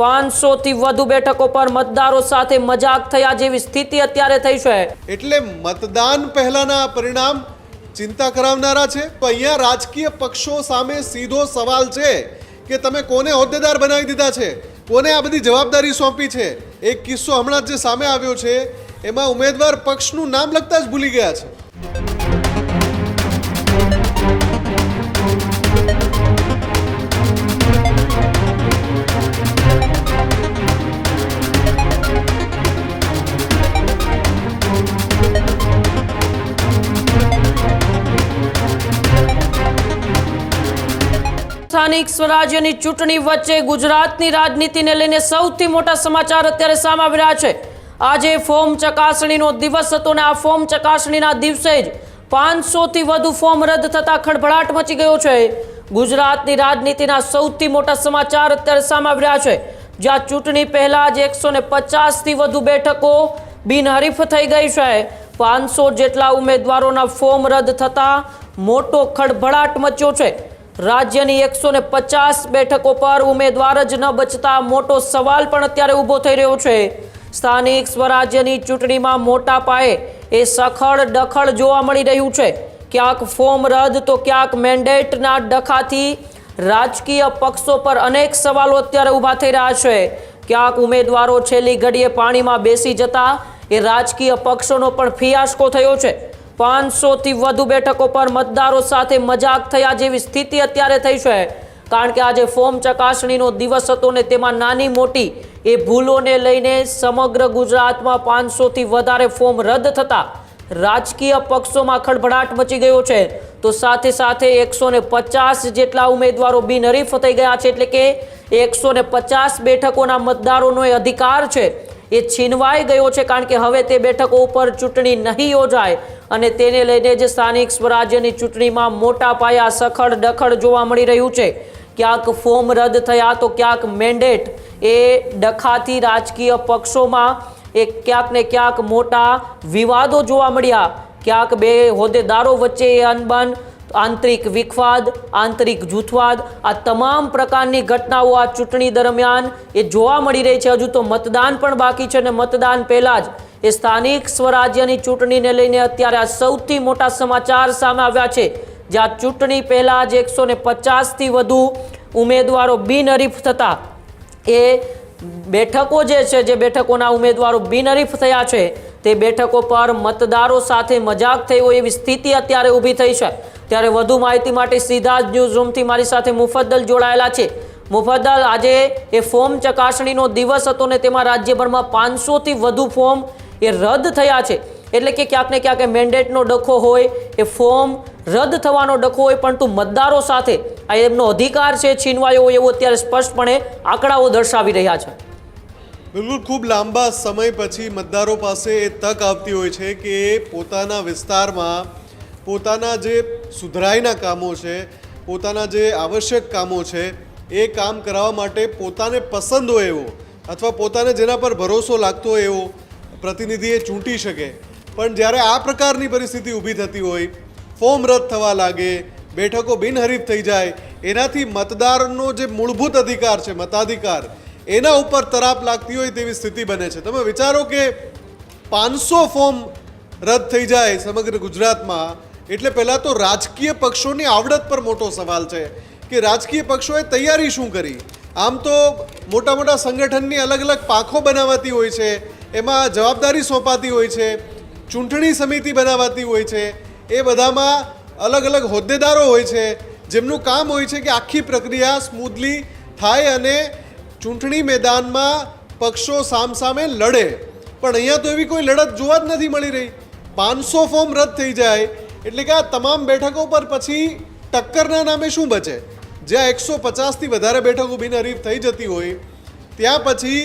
500થી વધુ બેઠકો પર મતદારો સાથે મજાક થયા જેવી સ્થિતિ અત્યારે થઈ છે। એટલે મતદાન પહેલાના પરિણામ ચિંતા કરાવનારા છે। તો અહીંયા રાજકીય પક્ષો સામે સીધો સવાલ છે કે તમે કોને હોદ્દેદાર બનાવી દીધા છે, કોને આ બધી જવાબદારી સોંપી છે। એક કિસ્સો હમણાં જે સામે આવ્યો છે એમાં ઉમેદવાર પક્ષનું નામ લખતા જ ભૂલી ગયા છે। સ્થાનિક સ્વરાજ્યની ચૂંટણી વચ્ચે ગુજરાતની રાજનીતિને લઈને સૌથી મોટા સમાચાર અત્યારે સામે આવી રહ્યા છે। આજે ફોર્મ ચકાસણીનો દિવસ હતો અને આ ફોર્મ ચકાસણીના દિવસે જ 500થી વધુ ફોર્મ રદ થતા ખળભળાટ મચી ગયો છે। ગુજરાતની રાજનીતિના સૌથી મોટા સમાચાર અત્યારે સામે આવી રહ્યા છે, જ્યાં ચૂંટણી પહેલા જ 150થી વધુ બેઠકો બિનહરીફ થઈ ગઈ છે। 500 જેટલા ઉમેદવારોના ફોર્મ રદ થતા મોટો ખળભળાટ મચ્યો છે। રાજ્યની 150 બેઠકો પર ઉમેદવાર જ ન બચતા મોટો સવાલ પણ અત્યારે ઊભો થઈ રહ્યો છે। સ્થાનિક સ્વરાજ્યની ચૂંટણીમાં મોટા પાયે એ સખડ દખડ જોવા મળી રહ્યું છે। ક્યાંક ફોર્મ રદ તો ક્યાંક મેન્ડેટના ડખાથી રાજકીય પક્ષો પર અનેક સવાલો અત્યારે ઊભા થઈ રહ્યા છે। ક્યાંક ઉમેદવારો છેલ્લી ઘડીએ પાણીમાં બેસી જતા એ રાજકીય પક્ષોનો પણ ફિયાસ્કો થયો છે। 500થી વધુ બેઠકો પર મતદારો સાથે મજાક થયા જેવી સ્થિતિ અત્યારે થઈ છે, કારણ કે આજે ફોર્મ ચકાસણીનો દિવસ હતો ને તેમાં નાની મોટી એ ભૂલોને લઈને સમગ્ર ગુજરાતમાં 500થી વધારે ફોર્મ રદ થતા રાજકીય પક્ષોમાં ખળભળાટ મચી ગયો છે। તો સાથે સાથે 150 જેટલા ઉમેદવારો બિનહરીફ થઈ ગયા છે, એટલે કે 150 બેઠકોના મતદારોનો એ અધિકાર છે એ છીનવાઈ ગયો છે, કારણ કે હવે તે બેઠકો ઉપર ચૂંટણી નહીં યોજાય અને તેને લઈને જે સ્થાનિક સ્વરાજ્યની ચૂંટણીમાં મોટા પાયા સખડ દખડ જોવા મળી રહ્યું છે। ક્યાંક ફોર્મ રદ થયા તો ક્યાંક મેન્ડેટ એ ડખાથી રાજકીય પક્ષોમાં એ ક્યાંક ને ક્યાંક મોટા વિવાદો જોવા મળ્યા। ક્યાંક બે હોદ્દેદારો વચ્ચે એ અનબન, આંતરિક વિખવાદ, આંતરિક જૂથવાદ, આ તમામ પ્રકારની ઘટનાઓ આ ચૂંટણી દરમિયાન એ જોવા મળી રહી છે। હજુ તો મતદાન પણ બાકી છે અને મતદાન પહેલા જ એ સ્થાનિક સ્વરાજ્યની ચૂંટણીને લઈને અત્યારે આ સૌથી મોટા સમાચાર સામે આવ્યા છે, જ્યાં ચૂંટણી પહેલા જ 150થી વધુ ઉમેદવારો બિનહરીફ થતા એ બેઠકો જે બેઠકોના ઉમેદવારો બિનહરીફ થયા છે તે બેઠકો પર મતદારો સાથે મજાક થઈ હોય એવી સ્થિતિ અત્યારે ઊભી થઈ છે। ત્યારે વધુ માહિતી માટે સીધા જ ન્યૂઝ રૂમથી મારી સાથે મુફદ્દલ જોડાયેલા છે। મુફદ્દલ, આજે એ ફોર્મ ચકાસણીનો દિવસ હતો ને તેમાં રાજ્યભરમાં 500થી વધુ ફોર્મ એ રદ થયા છે, એટલે કે ક્યાંક ને ક્યાંક મેન્ડેટનો ડખો હોય, એ ફોર્મ રદ થવાનો ડખો હોય, પરંતુ મતદારો સાથે આ એમનો અધિકાર છે છીનવાયો હોય એવું અત્યારે સ્પષ્ટપણે આંકડાઓ દર્શાવી રહ્યા છે। બિલકુલ, ખૂબ લાંબા સમય પછી મતદારો પાસે એ તક આવતી હોય છે કે એ પોતાના વિસ્તારમાં પોતાના જે સુધરાઈના કામો છે, પોતાના જે આવશ્યક કામો છે એ કામ કરાવવા માટે પોતાને પસંદ હોય એવો અથવા પોતાને જેના પર ભરોસો લાગતો હોય એવો પ્રતિનિધિએ ચૂંટી શકે। પણ જ્યારે આ પ્રકારની પરિસ્થિતિ ઊભી થતી હોય, ફોર્મ રદ થવા લાગે, બેઠકો બિનહરીફ થઈ જાય, એનાથી મતદારનો જે મૂળભૂત અધિકાર છે, મતાધિકાર, એના ઉપર તરાપ લાગતી હોય તેવી સ્થિતિ બને છે। તમે વિચારો કે 500 ફોર્મ રદ થઈ જાય સમગ્ર ગુજરાતમાં, એટલે પહેલાં તો રાજકીય પક્ષોની આવડત પર મોટો સવાલ છે કે રાજકીય પક્ષોએ તૈયારી શું કરી। આમ તો મોટા મોટા સંગઠનની અલગ અલગ પાંખો બનાવાતી હોય છે, એમાં જવાબદારી સોંપાતી હોય છે, ચૂંટણી સમિતિ બનાવાતી હોય છે, એ બધામાં અલગ અલગ હોદ્દેદારો હોય છે જેમનું કામ હોય છે કે આખી પ્રક્રિયા સ્મૂથલી થાય અને ચૂંટણી મેદાનમાં પક્ષો સામસામે લડે। પણ અહીંયા તો એવી કોઈ લડત જોવા જ નથી મળી રહી। 500 ફોર્મ રદ થઈ જાય એટલે કે આ તમામ બેઠકો પર પછી ટક્કરના નામે શું બચે? જ્યાં 150થી વધારે બેઠકો બિનહરીફ થઈ જતી હોય ત્યાં પછી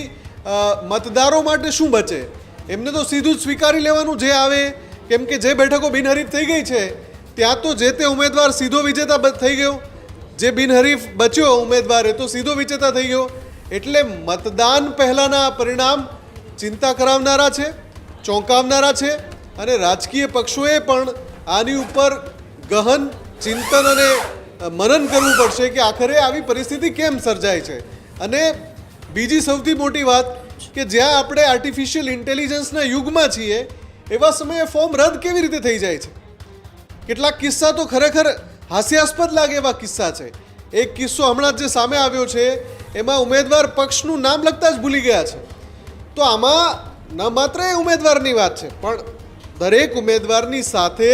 મતદારો માટે શું બચે? એમને તો સીધું જ સ્વીકારી લેવાનું જે આવે, કેમ કે જે બેઠકો બિનહરીફ થઈ ગઈ છે ત્યાં તો જે તે ઉમેદવાર સીધો વિજેતા થઈ ગયો, જે બિનહરીફ બચ્યો ઉમેદવાર એ તો સીધો વિજેતા થઈ ગયો। એટલે મતદાન પહેલાંના પરિણામ ચિંતા કરાવનારા છે, ચોંકાવનારા છે અને રાજકીય પક્ષોએ પણ આની ઉપર ગહન ચિંતન અને મનન કરવું પડશે કે આખરે આવી પરિસ્થિતિ કેમ સર્જાય છે અને બીજી સૌથી મોટી વાત કે જ્યાં આપણે આર્ટિફિશિયલ ઇન્ટેલિજન્સના યુગમાં છીએ એવા સમયે ફોર્મ રદ કેવી રીતે થઈ જાય છે? કેટલાક કિસ્સા તો ખરેખર હાસ્યાસ્પદ લાગે એવા કિસ્સા છે. એક કિસ્સો હમણાં જ જે સામે આવ્યો છે એમાં ઉમેદવાર પક્ષનું નામ લખતા જ ભૂલી ગયા છે. તો આમાં ન માત્ર એ ઉમેદવારની વાત છે પણ દરેક ઉમેદવારની સાથે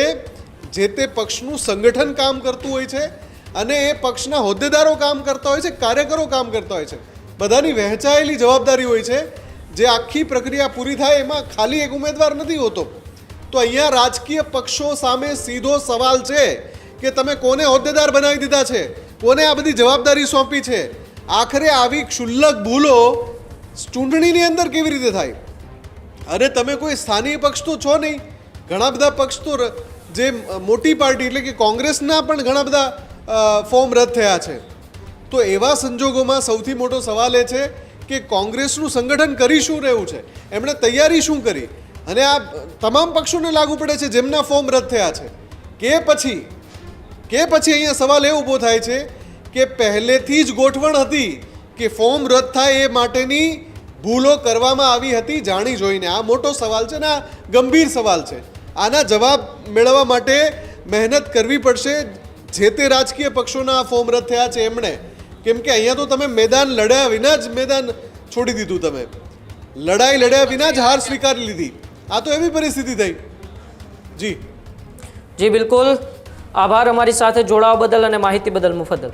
જે તે પક્ષનું સંગઠન કામ કરતું હોય છે અને એ પક્ષના હોદ્દેદારો કામ કરતા હોય છે, કાર્યકરો કામ કરતા હોય છે. બધાની વહેંચાયેલી જવાબદારી હોય છે. જે આખી પ્રક્રિયા પૂરી થાય એમાં ખાલી એક ઉમેદવાર નથી હોતો. તો અહીંયા રાજકીય પક્ષો સામે સીધો સવાલ છે કે તમે કોને હોદ્દેદાર બનાવી દીધા છે, કોને આ બધી જવાબદારી સોંપી છે. આખરે આવી ક્ષુલ્લક ભૂલો ચૂંટણીની અંદર કેવી રીતે થાય? અને તમે કોઈ સ્થાનિક પક્ષ તો છો નહીં. ઘણા બધા પક્ષ તો જે મોટી પાર્ટી એટલે કે કોંગ્રેસના પણ ઘણા બધા ફોર્મ રદ થયા છે. તો એવા સંજોગોમાં સૌથી મોટો સવાલ એ છે કે કોંગ્રેસનું સંગઠન કરી શું રહ્યું છે, એમણે તૈયારી શું કરી, અને આ તમામ પક્ષોને લાગુ પડે છે જેમના ફોર્મ રદ થયા છે. કે પછી અહીંયા સવાલ એ ઊભો થાય છે કે પહેલેથી જ ગોઠવણ હતી કે ફોર્મ રદ થાય એ માટેની ભૂલો કરવામાં આવી હતી જાણી જોઈને? આ મોટો સવાલ છે ને આ ગંભીર સવાલ છે. આના જવાબ મેળવવા માટે મહેનત કરવી પડશે જે તે રાજકીય પક્ષોના આ ફોર્મ રદ થયા છે એમણે. કેમ કે અહીંયા તો તમે મેદાન લડ્યા વિના જ મેદાન છોડી દીધું. તમે લડાઈ લડ્યા વિના જ હાર સ્વીકારી લીધી. આ તો એવી પરિસ્થિતિ થઈ. જી જી બિલકુલ, આભાર અમારી સાથે જોડાવા બદલ અને માહિતી બદલ મુફદ્દલ.